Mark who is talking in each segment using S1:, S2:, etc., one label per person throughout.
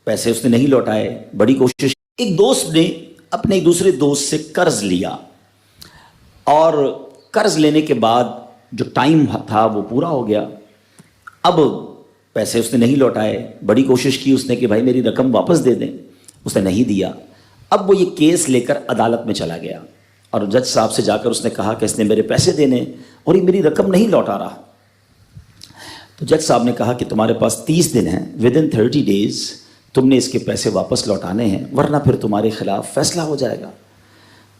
S1: پیسے اس نے نہیں لوٹائے، بڑی کوشش. ایک دوست نے اپنے ایک دوسرے دوست سے قرض لیا، اور قرض لینے کے بعد جو ٹائم تھا وہ پورا ہو گیا. اب پیسے اس نے نہیں لوٹائے، بڑی کوشش کی اس نے کہ بھائی میری رقم واپس دے دیں، اس نے نہیں دیا. اب وہ یہ کیس لے کر عدالت میں چلا گیا اور جج صاحب سے جا کر اس نے کہا کہ اس نے میرے پیسے دینے اور یہ میری رقم نہیں لوٹا رہا. تو جج صاحب نے کہا کہ تمہارے پاس 30 دن ہیں، ودن 30 days تم نے اس کے پیسے واپس لوٹانے ہیں، ورنہ پھر تمہارے خلاف فیصلہ ہو جائے گا.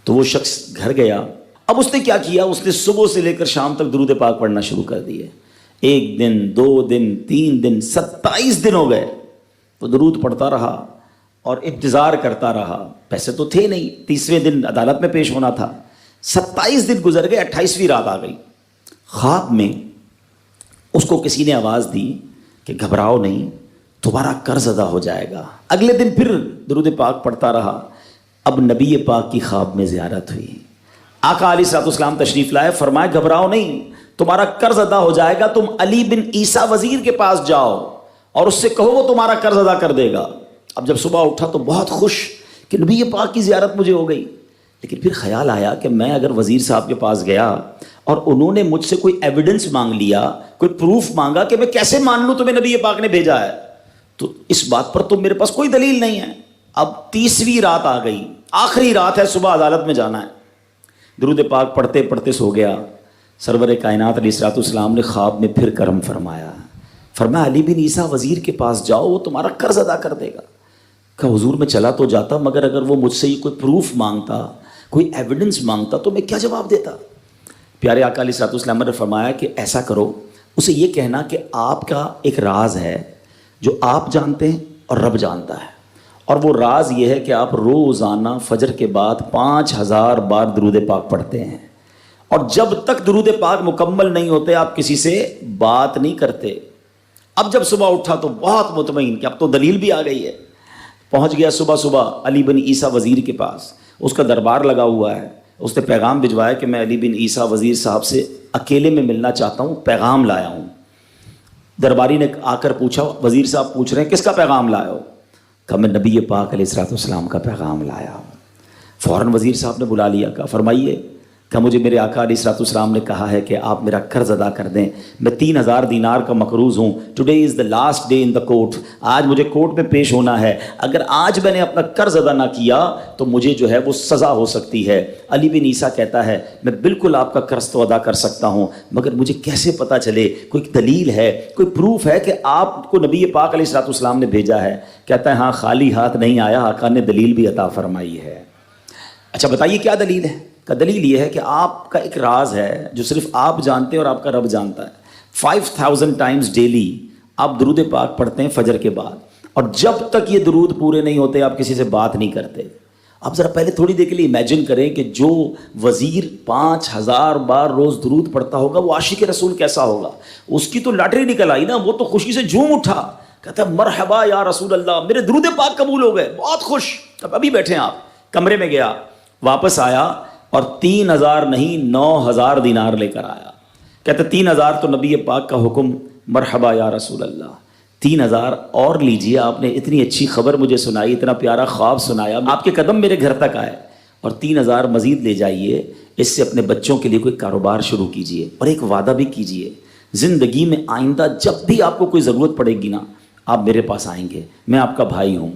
S1: تو وہ شخص گھر گیا. اب اس نے کیا کیا، اس نے صبح سے لے کر شام تک درود پاک پڑھنا شروع کر دیے. 1 دن 2 دن 3 دن 27 دن ہو گئے. وہ درود پڑھتا رہا اور انتظار کرتا رہا. پیسے تو تھے نہیں، 30ویں دن عدالت میں پیش ہونا تھا. 27 دن گزر گئے، 28ویں رات آ گئی. خواب میں اس کو کسی نے آواز دی کہ گھبراؤ نہیں، تمہارا قرض ادا ہو جائے گا. اگلے دن پھر درود پاک پڑھتا رہا. اب نبی پاک کی خواب میں زیارت ہوئی. آقا علیہ الصلوۃ والسلام تشریف لائے، فرمائے گھبراؤ نہیں، تمہارا قرض ادا ہو جائے گا. تم علی بن عیسیٰ وزیر کے پاس جاؤ اور اس سے کہو وہ تمہارا قرض ادا کر دے گا. اب جب صبح اٹھا تو بہت خوش کہ نبی پاک کی زیارت مجھے ہو گئی. لیکن پھر خیال آیا کہ میں اگر وزیر صاحب کے پاس گیا اور انہوں نے مجھ سے کوئی ایویڈنس مانگ لیا، کوئی پروف مانگا، کہ میں کیسے مان لوں تمہیں نبی پاک نے بھیجا ہے؟ تو اس بات پر تو میرے پاس کوئی دلیل نہیں ہے. اب 30ویں رات آ گئی، آخری رات ہے، صبح عدالت میں جانا ہے. درود پاک پڑھتے پڑھتے سو گیا. سرور کائنات علیہ الصلوۃ والسلام نے خواب میں پھر کرم فرمایا. فرمایا علی بن عیسیٰ وزیر کے پاس جاؤ، وہ تمہارا قرض ادا کر دے گا. کہ حضور میں چلا تو جاتا، مگر اگر وہ مجھ سے کوئی پروف مانگتا، کوئی ایویڈنس مانگتا تو میں کیا جواب دیتا؟ پیارے آقا علیہ الصلوۃ والسلام نے فرمایا کہ ایسا کرو، اسے یہ کہنا کہ آپ کا ایک راز ہے جو آپ جانتے ہیں اور رب جانتا ہے، اور وہ راز یہ ہے کہ آپ روزانہ فجر کے بعد 5000 بار درود پاک پڑھتے ہیں، اور جب تک درود پاک مکمل نہیں ہوتے آپ کسی سے بات نہیں کرتے. اب جب صبح اٹھا تو بہت مطمئن کہ اب تو دلیل بھی آ گئی ہے. پہنچ گیا صبح علی بن عیسیٰ وزیر کے پاس. اس کا دربار لگا ہوا ہے. اس نے پیغام بھجوایا کہ میں علی بن عیسیٰ وزیر صاحب سے اکیلے میں ملنا چاہتا ہوں، پیغام لایا ہوں. درباری نے آ کر پوچھا، وزیر صاحب پوچھ رہے ہیں کس کا پیغام لائے ہو؟ کہا میں نبی پاک علیہ الصلوۃ والسلام کا پیغام لایا ہوں. فوراً وزیر صاحب نے بلا لیا. کہا فرمائیے. کہ مجھے میرے آقا علیہ الصلوۃ والسلام نے کہا ہے کہ آپ میرا قرض ادا کر دیں. میں 3000 دینار کا مقروض ہوں. Today is the last day in the court. آج مجھے کورٹ میں پیش ہونا ہے. اگر آج میں نے اپنا قرض ادا نہ کیا تو مجھے جو ہے وہ سزا ہو سکتی ہے. علی بن عیسیٰ کہتا ہے میں بالکل آپ کا قرض تو ادا کر سکتا ہوں، مگر مجھے کیسے پتہ چلے، کوئی دلیل ہے، کوئی پروف ہے کہ آپ کو نبی پاک علیہ الصلوۃ والسلام نے بھیجا ہے؟ کہتا ہے ہاں، خالی ہاتھ نہیں آیا، آقا نے دلیل بھی عطا فرمائی ہے. اچھا بتائیے کیا دلیل ہے؟ کا دلیل یہ ہے کہ آپ کا ایک راز ہے جو صرف آپ جانتے ہیں اور آپ کا رب جانتا ہے. 5000 ٹائمز ڈیلی آپ درود پاک پڑھتے ہیں فجر کے بعد، اور جب تک یہ درود پورے نہیں ہوتے آپ کسی سے بات نہیں کرتے. آپ ذرا پہلے تھوڑی دیر کے لیے امیجن کریں کہ جو وزیر 5000 بار روز درود پڑھتا ہوگا وہ عاشق رسول کیسا ہوگا. اس کی تو لاٹری نکل آئی نا، وہ تو خوشی سے جھوم اٹھا، کہتا ہے مرحبا یا رسول اللہ، میرے درود پاک قبول ہو گئے، بہت خوش. اب ابھی بیٹھے ہیں آپ. کمرے میں گیا، واپس آیا اور 3000 نہیں 9000 دینار لے کر آیا. کہتے 3000 تو نبی پاک کا حکم، مرحبا یا رسول اللہ، 3000 اور لیجیے، آپ نے اتنی اچھی خبر مجھے سنائی، اتنا پیارا خواب سنایا، آپ کے قدم میرے گھر تک آئے، اور 3000 مزید لے جائیے، اس سے اپنے بچوں کے لیے کوئی کاروبار شروع کیجیے، اور ایک وعدہ بھی کیجیے، زندگی میں آئندہ جب بھی آپ کو کوئی ضرورت پڑے گی نا، آپ میرے پاس آئیں گے، میں آپ کا بھائی ہوں.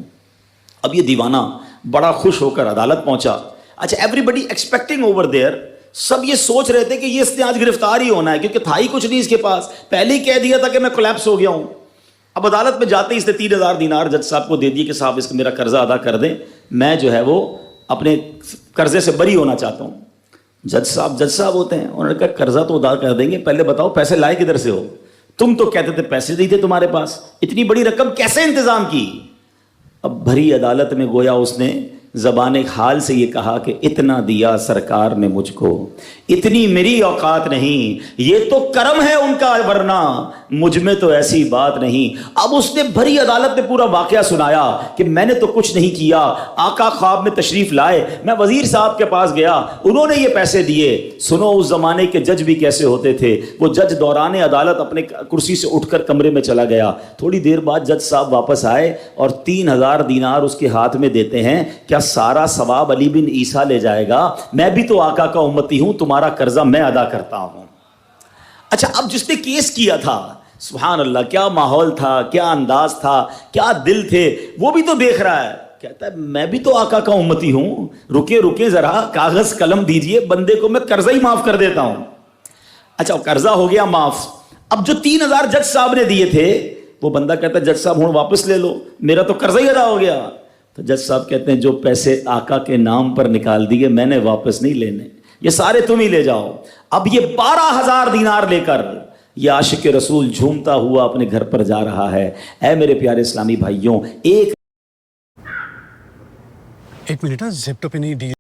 S1: اب یہ دیوانہ بڑا خوش ہو کر عدالت پہنچا. اچھا everybody expecting over there, سب یہ سوچ رہے تھے کہ یہ اس نے آج گرفتار ہی ہونا ہے، کیونکہ تھا ہی کچھ نہیں اس کے پاس، پہلے ہی کہہ دیا تھا کہ میں کولیپس ہو گیا ہوں. اب عدالت میں جاتے ہی اس نے 3000 دینار جج صاحب کو دے دیے کہ صاحب اس کا میرا قرضہ ادا کر دیں، میں جو ہے وہ اپنے قرضے سے بری ہونا چاہتا ہوں. جج صاحب ہوتے ہیں، انہوں نے کہا قرضہ تو ادا کر دیں گے، پہلے بتاؤ پیسے لائے کدھر سے ہو؟ تم تو کہتے تھے پیسے نہیں تھے تمہارے پاس، اتنی بڑی رقم کیسے انتظام کی؟ اب بھری عدالت میں گویا اس نے زبان حال سے یہ کہا کہ اتنا دیا سرکار نے مجھ کو، اتنی میری اوقات نہیں، یہ تو کرم ہے ان کا، ورنہ مجھ میں تو ایسی بات نہیں. اب اس نے بھری عدالت میں پورا واقعہ سنایا کہ میں نے تو کچھ نہیں کیا, آقا خواب میں تشریف لائے, میں وزیر صاحب کے پاس گیا, انہوں نے یہ پیسے دیے. سنو اس زمانے کے جج بھی کیسے ہوتے تھے. وہ جج دوران عدالت اپنے کرسی سے اٹھ کر کمرے میں چلا گیا. تھوڑی دیر بعد جج صاحب واپس آئے اور 3000 دینار اس کے ہاتھ میں دیتے ہیں. کیا سارا ثواب علی بن عیسیٰ لے جائے گا؟ میں بھی تو آقا کا امتی ہوں, تمہارا قرضہ میں ادا کرتا ہوں. اچھا, اب جس نے کیس کیا تھا, سبحان اللہ, کیا ماحول تھا, کیا انداز تھا, کیا دل تھے, وہ بھی تو دیکھ رہا ہے. کہتا ہے میں بھی تو آقا کا امتی ہوں, رکے ذرا, کاغذ قلم دیجئے, بندے کو میں قرضہ ہی معاف کر دیتا ہوں. اچھا, قرضہ ہو گیا معاف. اب جو 3000 جج صاحب نے دیے تھے, وہ بندہ کہتا ہے جج صاحب ہوں واپس لے لو, میرا تو قرضہ ہی ادا ہو گیا. تو جج صاحب کہتے ہیں جو پیسے آقا کے نام پر نکال دیے میں نے واپس نہیں لینے, یہ سارے تم ہی لے جاؤ. اب یہ 12000 دینار لے کر یہ عاشق رسول جھومتا ہوا اپنے گھر پر جا رہا ہے. اے میرے پیارے اسلامی بھائیوں, ایک
S2: منٹ, زپٹو پہ نہیں ڈیل